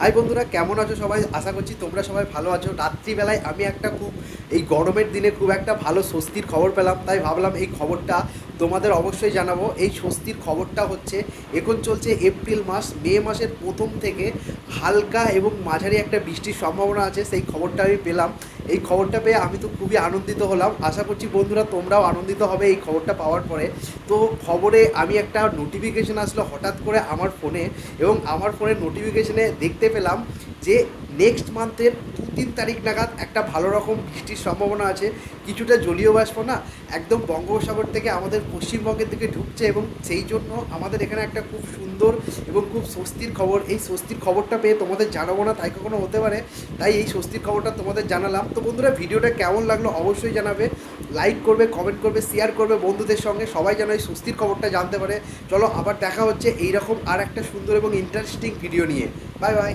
High বন্ধুরা, কেমন আছো সবাই? আশা করছি তোমরা সবাই ভালো আছো। রাত্রিবেলায় আমি একটা খুব এই গরমের দিনে খুব একটা ভালো স্বস্তির খবর পেলাম, তাই ভাবলাম এই খবরটা তোমাদের অবশ্যই জানাবো। এই স্বস্তির খবরটা হচ্ছে, এখন চলছে এপ্রিল মাস, মে মাসের প্রথম থেকে হালকা এবং মাঝারি একটা বৃষ্টির সম্ভাবনা আছে। সেই খবরটা আমি পেলাম। এই খবরটা পেয়ে আমি তো খুবই আনন্দিত হলাম। আশা করছি বন্ধুরা তোমরাও আনন্দিত হবে এই খবরটা পাওয়ার পরে। তো খবরে আমি একটা নোটিফিকেশান আসলো হঠাৎ করে আমার ফোনে, এবং আমার ফোনের নোটিফিকেশানে দেখতে পেলাম যে নেক্সট মান্থের 2-3 তারিখ নাগাদ একটা ভালো রকম বৃষ্টির সম্ভাবনা আছে। কিছুটা জলীয় বাষ্প না একদম বঙ্গোপসাগর থেকে আমাদের পশ্চিমবঙ্গের দিকে ঢুকছে, এবং সেই জন্য আমাদের এখানে একটা খুব সুন্দর এবং খুব স্বস্তির খবর। এই স্বস্তির খবরটা পেয়ে তোমাদের জানাবো না তাই কখনো হতে পারে, তাই এই স্বস্তির খবরটা তোমাদের জানালাম। তো বন্ধুরা, ভিডিওটা কেমন লাগলো অবশ্যই জানাবে, লাইক করবে, কমেন্ট করবে, শেয়ার করবে বন্ধুদের সঙ্গে, সবাই যেন এই স্বস্তির খবরটা জানতে পারে। চলো আবার দেখা হচ্ছে এইরকম আর একটা সুন্দর এবং ইন্টারেস্টিং ভিডিও নিয়ে। Bye bye.